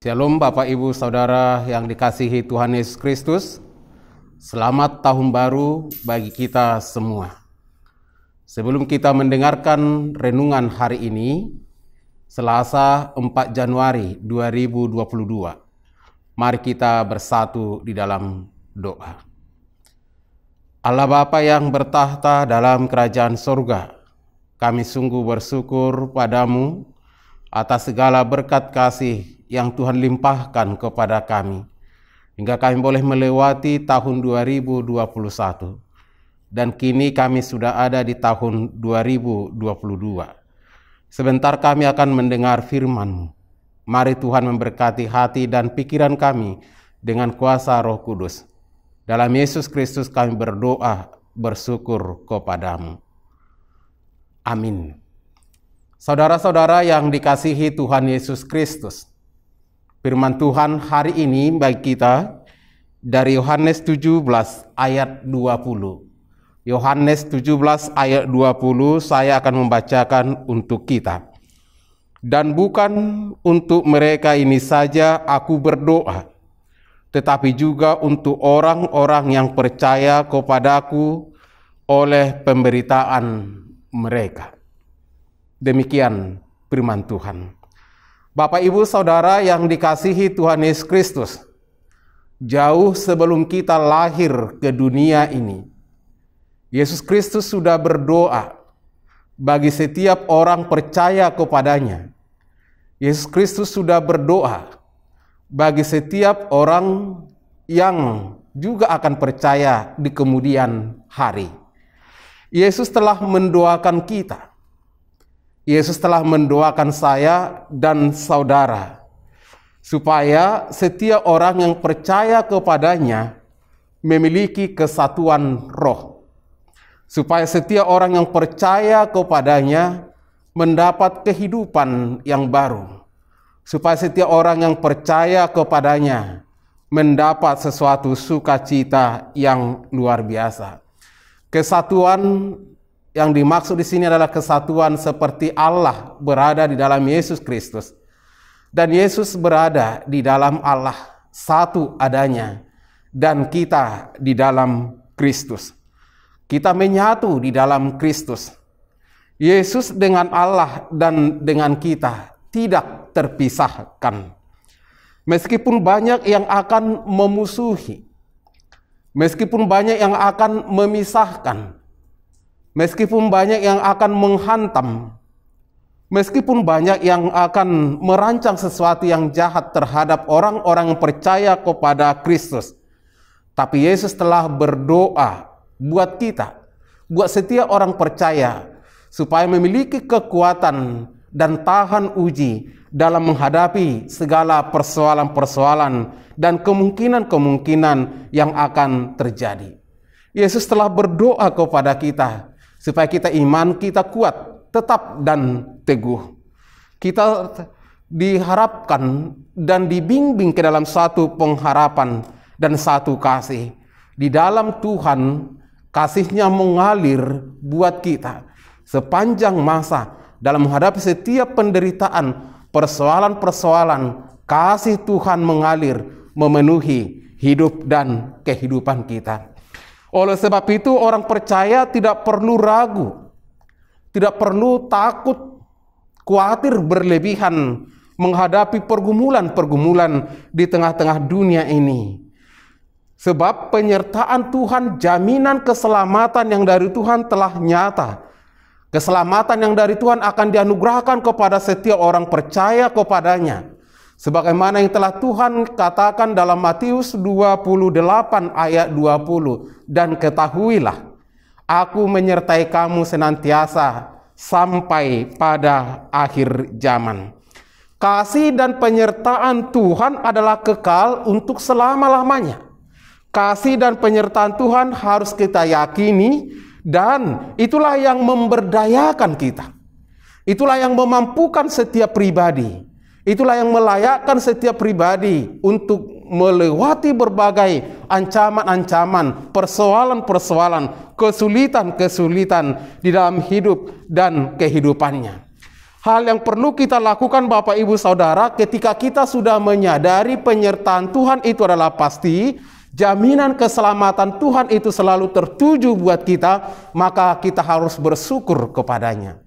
Shalom Bapak Ibu Saudara yang dikasihi Tuhan Yesus Kristus. Selamat tahun baru bagi kita semua. Sebelum kita mendengarkan renungan hari ini, Selasa 4 Januari 2022, mari kita bersatu di dalam doa. Allah Bapa yang bertahta dalam kerajaan surga, kami sungguh bersyukur padamu atas segala berkat kasih yang Tuhan limpahkan kepada kami, hingga kami boleh melewati tahun 2021, dan kini kami sudah ada di tahun 2022. Sebentar kami akan mendengar firman-Mu. Mari Tuhan memberkati hati dan pikiran kami dengan kuasa Roh Kudus. Dalam Yesus Kristus kami berdoa, bersyukur kepadamu. Amin. Saudara-saudara yang dikasihi Tuhan Yesus Kristus, firman Tuhan hari ini bagi kita dari Yohanes 17 ayat 20. Yohanes 17 ayat 20 saya akan membacakan untuk kita. Dan bukan untuk mereka ini saja aku berdoa, tetapi juga untuk orang-orang yang percaya kepadaku oleh pemberitaan mereka. Demikian firman Tuhan. Bapak Ibu Saudara yang dikasihi Tuhan Yesus Kristus, jauh sebelum kita lahir ke dunia ini, Yesus Kristus sudah berdoa bagi setiap orang percaya kepadanya. Yesus Kristus sudah berdoa bagi setiap orang yang juga akan percaya di kemudian hari. Yesus telah mendoakan kita. Yesus telah mendoakan saya dan saudara, supaya setiap orang yang percaya kepadanya memiliki kesatuan roh. Supaya setiap orang yang percaya kepadanya mendapat kehidupan yang baru. Supaya setiap orang yang percaya kepadanya mendapat sesuatu sukacita yang luar biasa. Kesatuan yang dimaksud di sini adalah kesatuan seperti Allah berada di dalam Yesus Kristus dan Yesus berada di dalam Allah, satu adanya, dan kita di dalam Kristus. Kita menyatu di dalam Kristus. Yesus dengan Allah dan dengan kita tidak terpisahkan. Meskipun banyak yang akan memusuhi, meskipun banyak yang akan memisahkan, meskipun banyak yang akan menghantam, meskipun banyak yang akan merancang sesuatu yang jahat terhadap orang-orang yang percaya kepada Kristus, tapi Yesus telah berdoa buat kita, buat setiap orang percaya, supaya memiliki kekuatan dan tahan uji dalam menghadapi segala persoalan-persoalan dan kemungkinan-kemungkinan yang akan terjadi. Yesus telah berdoa kepada kita, supaya kita iman kita kuat, tetap dan teguh. Kita diharapkan dan dibimbing ke dalam satu pengharapan dan satu kasih. Di dalam Tuhan, kasih-Nya mengalir buat kita sepanjang masa dalam menghadapi setiap penderitaan, persoalan-persoalan. Kasih Tuhan mengalir memenuhi hidup dan kehidupan kita. Oleh sebab itu orang percaya tidak perlu ragu, tidak perlu takut, khawatir berlebihan menghadapi pergumulan-pergumulan di tengah-tengah dunia ini. Sebab penyertaan Tuhan, jaminan keselamatan yang dari Tuhan telah nyata. Keselamatan yang dari Tuhan akan dianugerahkan kepada setiap orang percaya kepadanya. Sebagaimana yang telah Tuhan katakan dalam Matius 28 ayat 20. Dan ketahuilah, aku menyertai kamu senantiasa sampai pada akhir zaman. Kasih dan penyertaan Tuhan adalah kekal untuk selama-lamanya. Kasih dan penyertaan Tuhan harus kita yakini, dan itulah yang memberdayakan kita. Itulah yang memampukan setiap pribadi. Itulah yang melayakkan setiap pribadi untuk melewati berbagai ancaman-ancaman, persoalan-persoalan, kesulitan-kesulitan di dalam hidup dan kehidupannya. Hal yang perlu kita lakukan Bapak Ibu Saudara, ketika kita sudah menyadari penyertaan Tuhan itu adalah pasti, jaminan keselamatan Tuhan itu selalu tertuju buat kita, maka kita harus bersyukur kepadanya.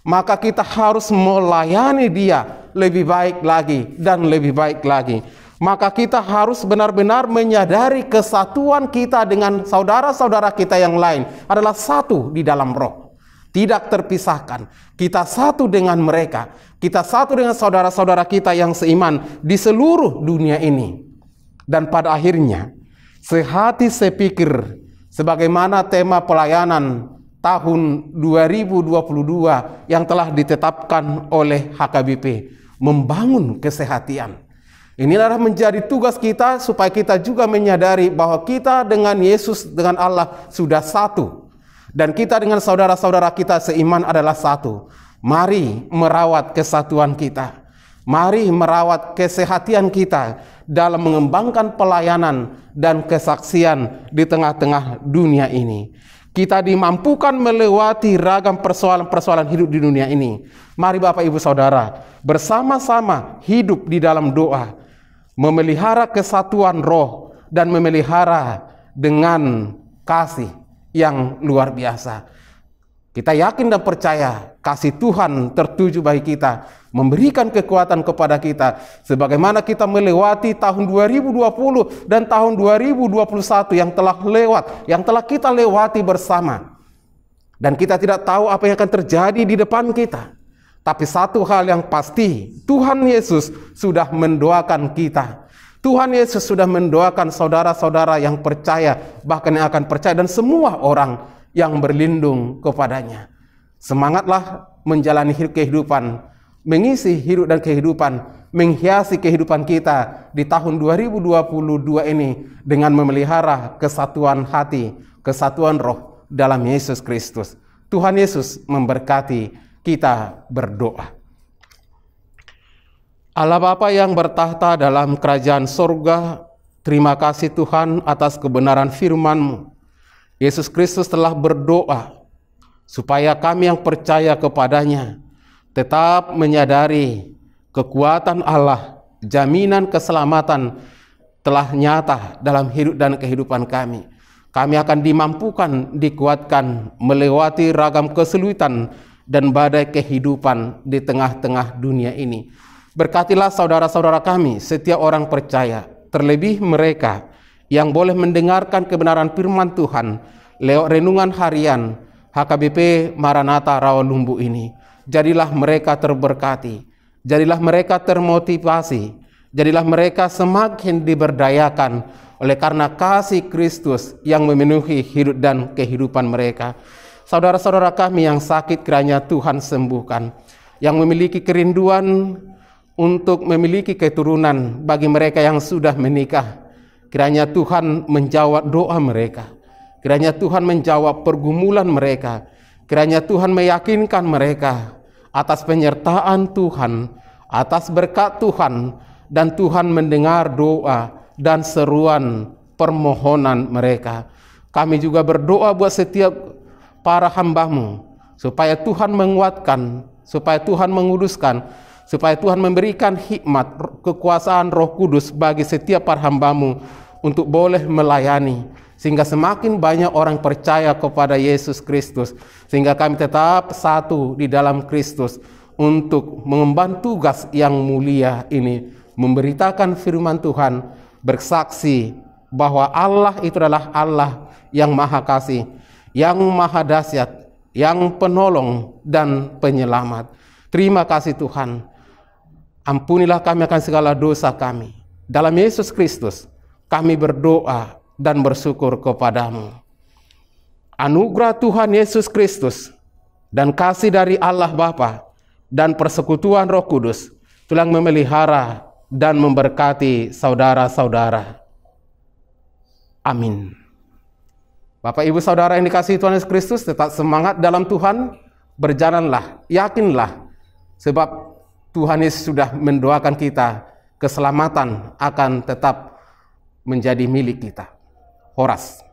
Maka kita harus melayani Dia lebih baik lagi dan lebih baik lagi. Maka kita harus benar-benar menyadari kesatuan kita dengan saudara-saudara kita yang lain adalah satu di dalam roh. Tidak terpisahkan. Kita satu dengan mereka. Kita satu dengan saudara-saudara kita yang seiman di seluruh dunia ini. Dan pada akhirnya, sehati sepikir, sebagaimana tema pelayanan tahun 2022 yang telah ditetapkan oleh HKBP, membangun kesehatian. Inilah menjadi tugas kita supaya kita juga menyadari bahwa kita dengan Yesus, dengan Allah sudah satu. Dan kita dengan saudara-saudara kita seiman adalah satu. Mari merawat kesatuan kita. Mari merawat kesehatan kita dalam mengembangkan pelayanan dan kesaksian di tengah-tengah dunia ini. Kita dimampukan melewati ragam persoalan-persoalan hidup di dunia ini. Mari Bapak Ibu Saudara, bersama-sama hidup di dalam doa, memelihara kesatuan roh dan memelihara dengan kasih yang luar biasa. Kita yakin dan percaya kasih Tuhan tertuju bagi kita, memberikan kekuatan kepada kita, sebagaimana kita melewati tahun 2020 dan tahun 2021 yang telah lewat, yang telah kita lewati bersama. Dan kita tidak tahu apa yang akan terjadi di depan kita. Tapi satu hal yang pasti, Tuhan Yesus sudah mendoakan kita. Tuhan Yesus sudah mendoakan saudara-saudara yang percaya, bahkan yang akan percaya, dan semua orang yang berlindung kepadanya. Semangatlah menjalani kehidupan, mengisi hidup dan kehidupan, menghiasi kehidupan kita di tahun 2022 ini dengan memelihara kesatuan hati, kesatuan roh dalam Yesus Kristus. Tuhan Yesus memberkati, kita berdoa. Allah Bapa yang bertahta dalam kerajaan sorga, terima kasih Tuhan atas kebenaran firman-Mu. Yesus Kristus telah berdoa supaya kami yang percaya kepadanya tetap menyadari kekuatan Allah, jaminan keselamatan telah nyata dalam hidup dan kehidupan kami. Kami akan dimampukan, dikuatkan melewati ragam kesulitan dan badai kehidupan di tengah-tengah dunia ini. Berkatilah saudara-saudara kami, setiap orang percaya, terlebih mereka yang boleh mendengarkan kebenaran firman Tuhan lewat renungan harian HKBP Maranatha Rawalumbu ini. Jadilah mereka terberkati, jadilah mereka termotivasi, jadilah mereka semakin diberdayakan oleh karena kasih Kristus yang memenuhi hidup dan kehidupan mereka. Saudara-saudara kami yang sakit kiranya Tuhan sembuhkan, yang memiliki kerinduan untuk memiliki keturunan bagi mereka yang sudah menikah, kiranya Tuhan menjawab doa mereka, kiranya Tuhan menjawab pergumulan mereka, kiranya Tuhan meyakinkan mereka atas penyertaan Tuhan, atas berkat Tuhan, dan Tuhan mendengar doa dan seruan permohonan mereka. Kami juga berdoa buat setiap para hamba-Mu, supaya Tuhan menguatkan, supaya Tuhan menguduskan, supaya Tuhan memberikan hikmat, kekuasaan Roh Kudus bagi setiap para hamba-Mu untuk boleh melayani, sehingga semakin banyak orang percaya kepada Yesus Kristus, sehingga kami tetap satu di dalam Kristus untuk mengemban tugas yang mulia ini, memberitakan firman Tuhan, bersaksi bahwa Allah itu adalah Allah yang maha kasih, yang maha dahsyat, yang penolong dan penyelamat. Terima kasih Tuhan. Ampunilah kami akan segala dosa kami. Dalam Yesus Kristus kami berdoa dan bersyukur kepadamu. Anugerah Tuhan Yesus Kristus dan kasih dari Allah Bapa dan persekutuan Roh Kudus telah memelihara dan memberkati saudara-saudara. Amin. Bapak Ibu Saudara yang dikasihi Tuhan Yesus Kristus, tetap semangat dalam Tuhan, berjalanlah, yakinlah, sebab Tuhan Yesus sudah mendoakan kita, keselamatan akan tetap menjadi milik kita. Horas.